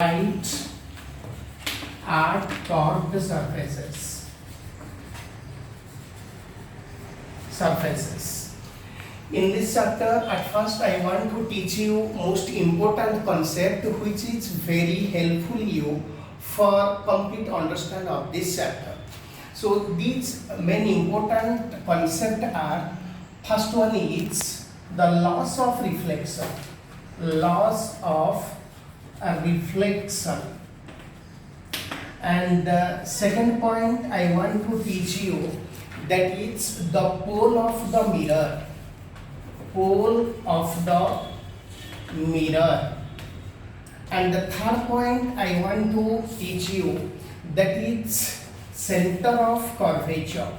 Light are curved surfaces. In this chapter, at first I want to teach you most important concept which is very helpful you for complete understand of this chapter. So these many important concept are, first one is the laws of reflection. Laws of reflection. And the second point I want to teach you, that is the pole of the mirror. Pole of the mirror. And the third point I want to teach you, that is center of curvature.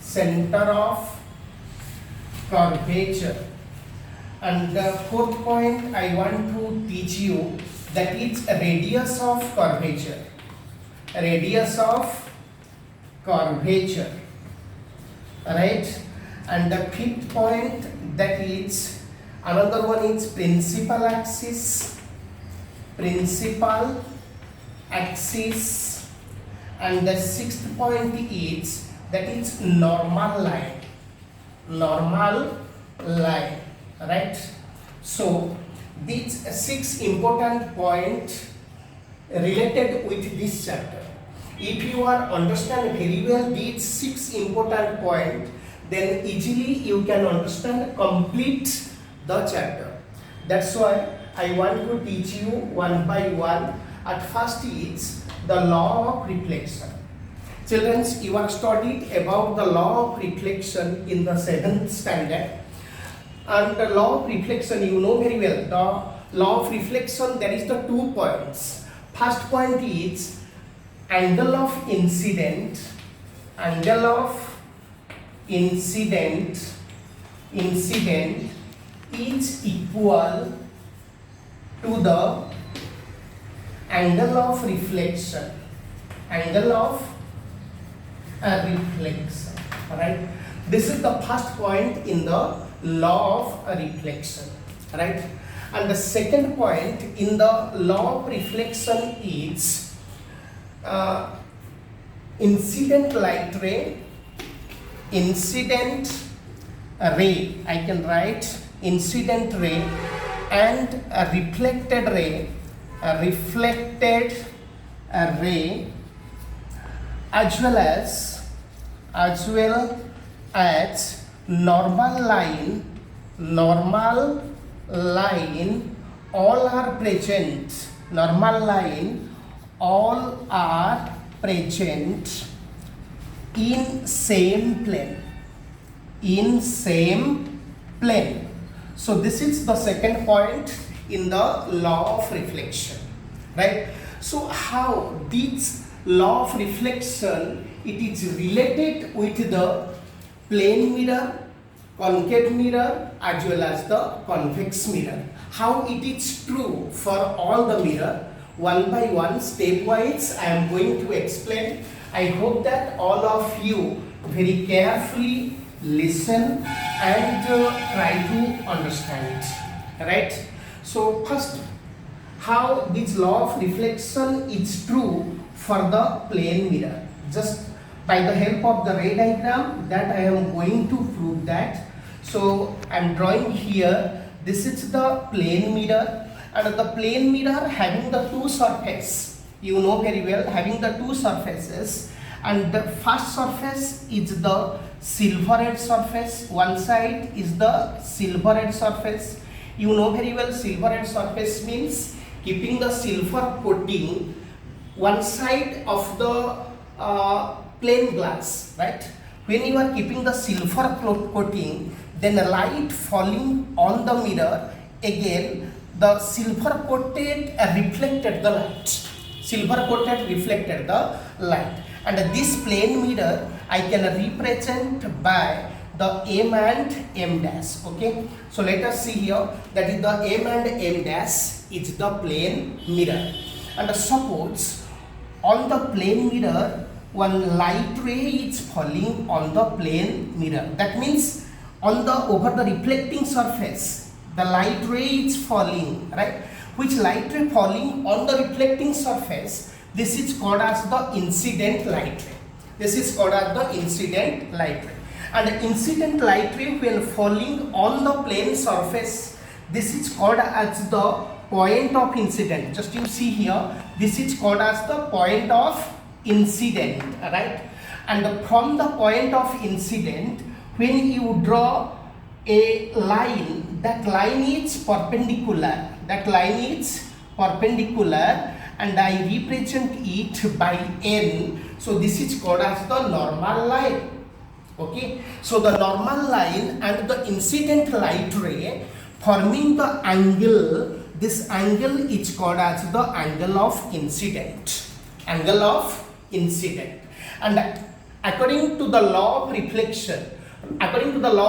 Center of curvature. And the fourth point I want to teach you, that is radius of curvature. Radius of curvature. Right? And the fifth point, that is another one is principal axis. Principal axis. And the sixth point is, that is normal line. Normal line. Right? So these six important points related with this chapter. If you are understand very well these six important points, then easily you can understand complete the chapter. That's why I want to teach you one by one. At first is the law of reflection. Children, you are studied about the law of reflection in the 7th standard. And the law of reflection, you know very well. The law of reflection, there is the 2 points. First point is angle of incident. Angle of incident is equal to the angle of reflection. Angle of reflection. Right? This is the first point in the law of reflection, right? And the second point in the law of reflection is incident light ray. Incident ray, I can write incident ray, and a reflected ray. A reflected ray, as well as normal line, all are present. Normal line, all are present in same plane. In same plane. So this is the second point in the law of reflection, right? So how this law of reflection, it is related with the plane mirror, concave mirror, as well as the convex mirror. How it is true for all the mirror, one by one, stepwise I am going to explain. I hope that all of you very carefully listen and try to understand it. Right? So first, how this law of reflection is true for the plane mirror. Just by the help of the ray diagram that I am going to prove that. So I am drawing here, this is the plane mirror, and the plane mirror having the 2 surfaces. You know very well, having the 2 surfaces, and the first surface is the silver-red surface. One side is the silver-red surface. You know very well, silver-red surface means keeping the silver coating one side of the plain glass, right? When you are keeping the silver coating, then a light falling on the mirror, again the silver coated reflected the light. Silver coated reflected the light. And this plane mirror I can represent by the M and M dash. Okay, so let us see here, that is the M and M dash is the plane mirror. And suppose on the plane mirror one light ray is falling on the plane mirror. That means on the over the reflecting surface the light ray is falling, right? which light ray falling on the reflecting surface, this is called as the incident light ray. This is called as the incident light ray. And the incident light ray when falling on the plane surface, this is called as the point of incident. Just you see here, this is called as the point of incident, right? And from the point of incident, when you draw a line, that line is perpendicular. That line is perpendicular, and I represent it by n. So this is called as the normal line. Okay, so the normal line and the incident light ray forming the angle, this angle is called as the angle of incident. Angle of incident. And according to the law of reflection, angle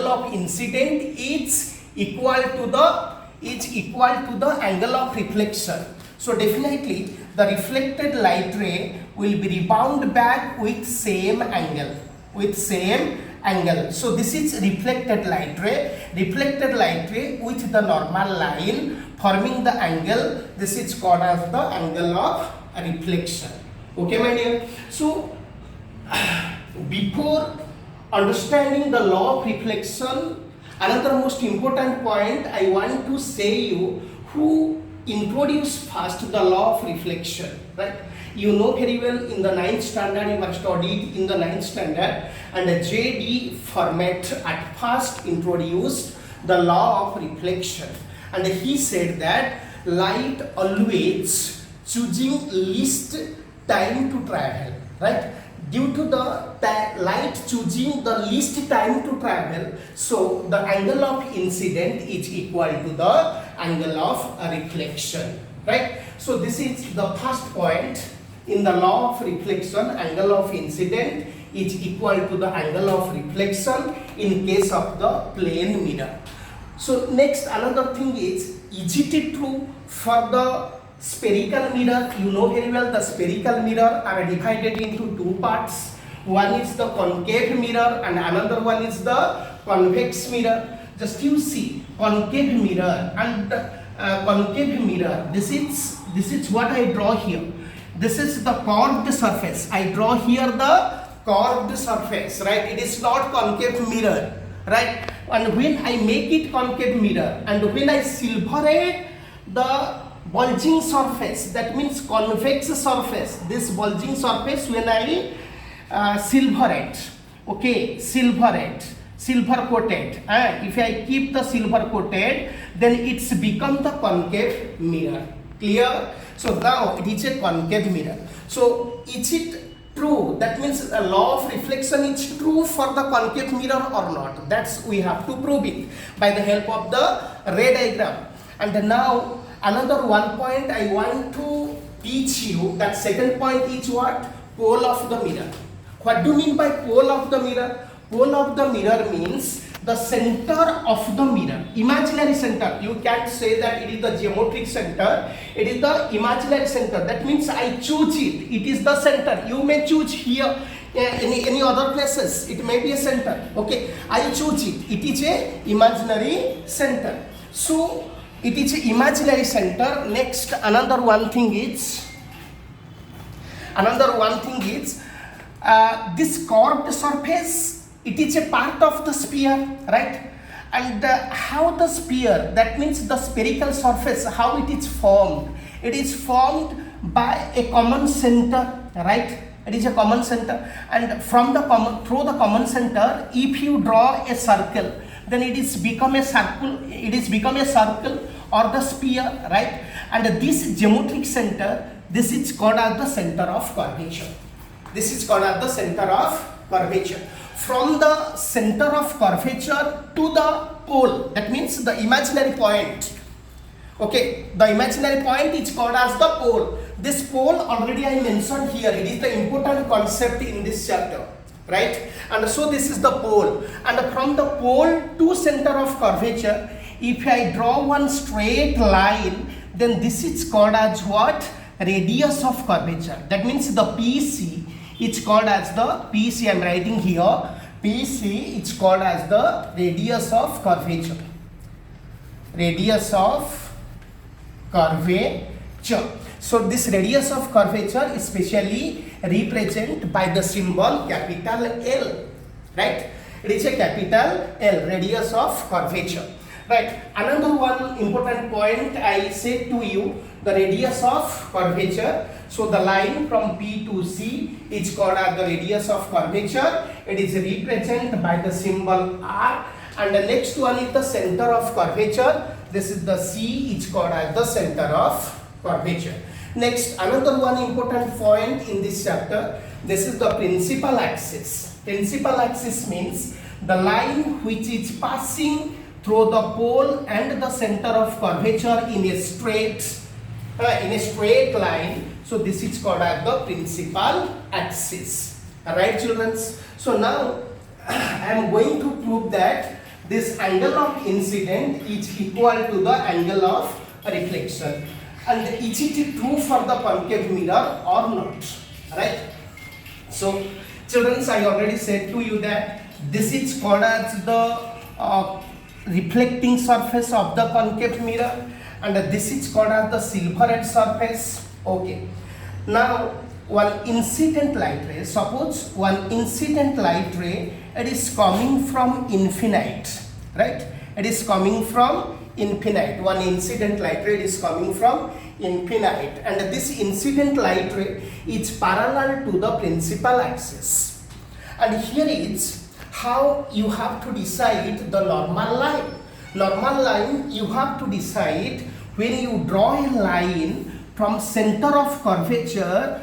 of incident is equal to the angle of reflection. So definitely the reflected light ray will be rebound back with same angle. So this is reflected light ray with the normal line forming the angle. This is called as the angle of reflection. Okay, my dear. So before understanding the law of reflection, another most important point I want to say you who introduced first the law of reflection, right? You know very well in the 9th standard, you have studied in the 9th standard, and the J.D. Fermat at first introduced the law of reflection, and he said that light always choosing least time to travel, right? Due to the light choosing the least time to travel, so the angle of incident is equal to the angle of reflection, right? So this is the first point in the law of reflection. Angle of incident is equal to the angle of reflection in case of the plane mirror. So next, another thing is it true for the spherical mirror? You know very well the spherical mirror are divided into two parts. One is the concave mirror and another one is the convex mirror. Just you see concave mirror and concave mirror. This is what I draw here. This is the curved surface. I draw here the curved surface, right? It is not concave mirror, right? And when I make it concave mirror and when I silverate the bulging surface, that means convex surface, this bulging surface, when I silverate, okay, silver coated, if I keep the silver coated, then it's become the concave mirror. Clear? So now it is a concave mirror. So is it true? That means the law of reflection is true for the concave mirror or not? That's we have to prove it by the help of the ray diagram. And now another one point I want to teach you. That second point is what? Pole of the mirror. What do you mean by pole of the mirror? Pole of the mirror means the center of the mirror, imaginary center. You can't say that it is the geometric center, it is the imaginary center. That means I choose it, it is the center. You may choose here, any other places, it may be a center. Okay, I choose it, it is a imaginary center. So it is a imaginary center. Next, another one thing is this curved surface, it is a part of the sphere, right? And how the sphere, that means the spherical surface, how it is formed? It is formed by a common center, right? It is a common center, and from the through the common center, if you draw a circle, then it is become a circle. It is become a circle or the sphere, right? And this geometric center, this is called as the center of curvature. This is called as the center of curvature. From the center of curvature to the pole, that means the imaginary point. Okay, the imaginary point is called as the pole. This pole already I mentioned here. It is the important concept in this chapter, right? And so this is the pole. And from the pole to center of curvature, if I draw one straight line, then this is called as what? Radius of curvature. That means the PC. It's called as the PC. I'm writing here PC. It's called as the radius of curvature. Radius of curvature. So this radius of curvature is specially represented by the symbol capital L, right? It is a capital L, radius of curvature, right? Another one important point I said to you, the radius of curvature. So the line from P to C is called as the radius of curvature. It is represented by the symbol R. And the next one is the center of curvature. This is the C, is called as the center of curvature. Next, another one important point in this chapter, this is the principal axis. Principal axis means the line which is passing through the pole and the center of curvature in a straight line. So this is called as the principal axis. Alright, children. So now I am going to prove that this angle of incident is equal to the angle of reflection. And is it true for the concave mirror or not? Right? So, children, I already said to you that this is called as the reflecting surface of the concave mirror, and this is called as the silhouette surface. Okay. Now, one incident light ray, suppose one incident light ray, it is coming from infinite, right? It is coming from infinite. One incident light ray is coming from infinite, and this incident light ray is parallel to the principal axis. And here is how you have to decide the normal line. Normal line, you have to decide when you draw a line from center of curvature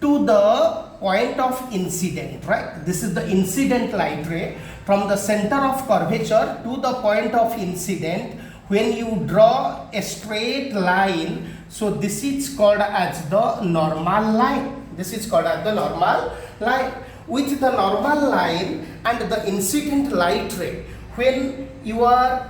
to the point of incident, right? This is the incident light ray from the center of curvature to the point of incident. When you draw a straight line, so this is called as the normal line. This is called as the normal line. With the normal line and the incident light ray, when you are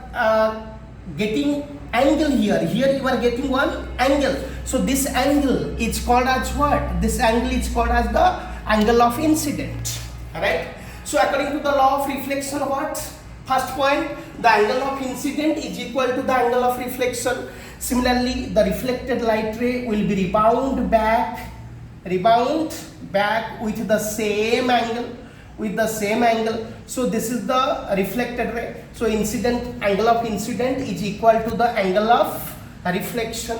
getting angle here you are getting one angle. So this angle is called as what? This angle is called as the angle of incident. Alright. So according to the law of reflection, what? First point, the angle of incident is equal to the angle of reflection. Similarly, the reflected light ray will be rebound back with the same angle. So this is the reflected ray. So angle of incident is equal to the angle of reflection.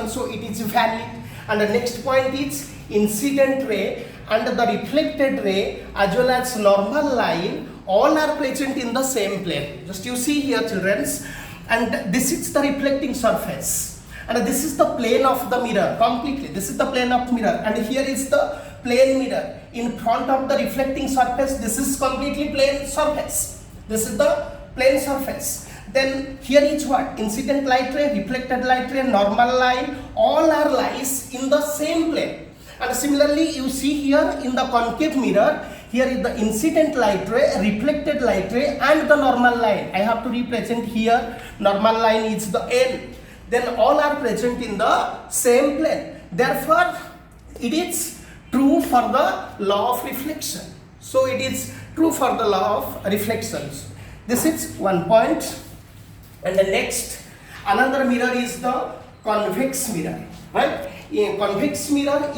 So it is valid. And the next point is incident ray and the reflected ray as well as normal line, all are present in the same plane. Just you see here, children, and this is the reflecting surface, and this is the plane of the mirror completely. This is the plane of mirror, and here is the plane mirror in front of the reflecting surface. This is completely plane surface. This is the plane surface. Then here is what? Incident light ray, reflected light ray, normal line, all are lies in the same plane. And similarly, you see here in the concave mirror, here is the incident light ray, reflected light ray, and the normal line. I have to represent here, normal line is the N. Then all are present in the same plane. Therefore, it is true for the law of reflection. So it is true for the law of reflections. This is one point. And the next, another mirror is the convex mirror, right? In convex mirror,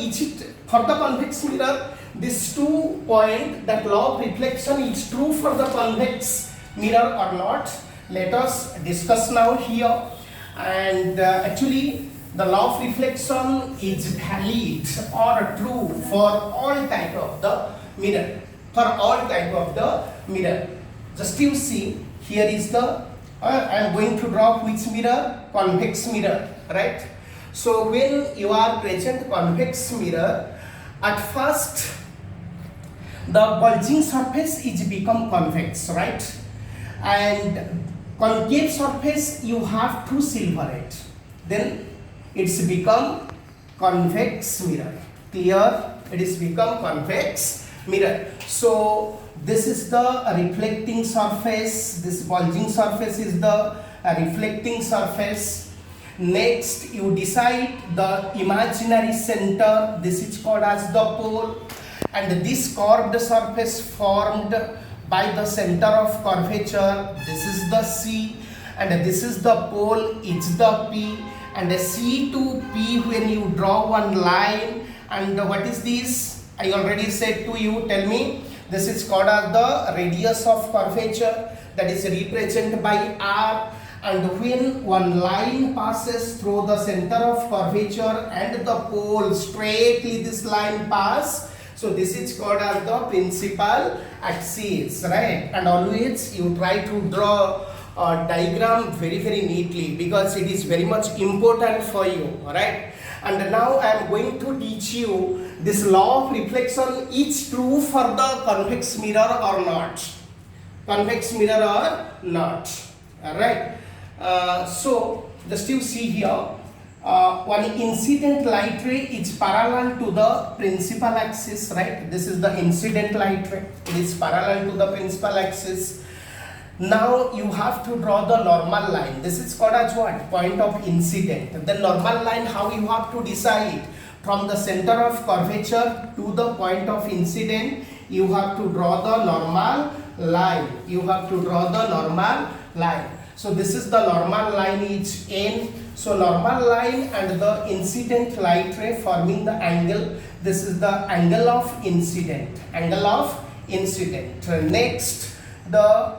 for the convex mirror, this 2 point, that law of reflection is true for the convex mirror or not. Let us discuss now here. And actually, the law of reflection is valid or true for all type of the mirror. Just you see, here is the I am going to draw which mirror? Convex mirror, right? So when you are present convex mirror, at first the bulging surface is become convex, right? And concave surface you have to silhouette. Then it's become convex mirror. Clear? It is become convex mirror. So this is the reflecting surface. This bulging surface is the reflecting surface. Next, you decide the imaginary center. This is called as the pole. And this curved surface formed by the center of curvature. This is the C. and this is the pole, it's the P, and C to P when you draw one line, and what is this? I already said to you, tell me. This is called as the radius of curvature, that is represented by R. And when one line passes through the center of curvature and the pole, straightly this line pass, so this is called as the principal axis, right? And always you try to draw a diagram very neatly, because it is very much important for you, alright? And now I am going to teach you this law of reflection is true for the convex mirror or not. Convex mirror or not, alright? So just you see here, one incident light ray is parallel to the principal axis, right? This is the incident light ray, it is parallel to the principal axis. Now you have to draw the normal line. This is called as what? Point of incident. The normal line, how you have to decide? From the center of curvature to the point of incident, you have to draw the normal line. You have to draw the normal line. So this is the normal line is N. So normal line and the incident light ray forming the angle. This is the angle of incident. Angle of incident. Next, the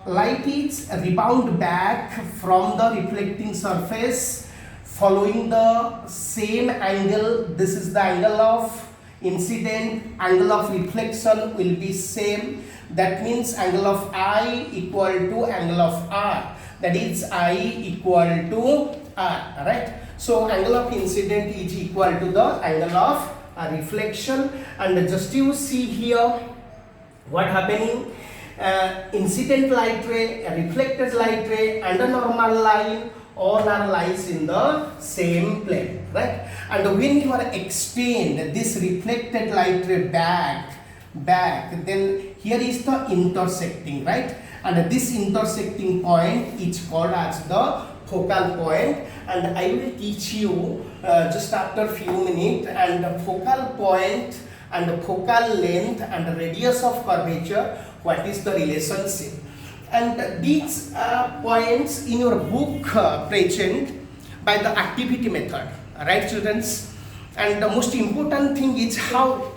light is rebound back from the reflecting surface following the same angle. This is the angle of incident. Angle of reflection will be same. That means angle of I equal to angle of R. That is I equal to R. Right? So angle of incident is equal to the angle of reflection. And just you see here what happening. Incident light ray, reflected light ray, and a normal line, all are lies in the same plane, right? And when you are extend this reflected light ray back, then here is the intersecting, right? And this intersecting point is called as the focal point, and I will teach you just after few minutes. And the focal point and the focal length and the radius of curvature, what is the relationship? And these points in your book present by the activity method, right, students? And the most important thing is how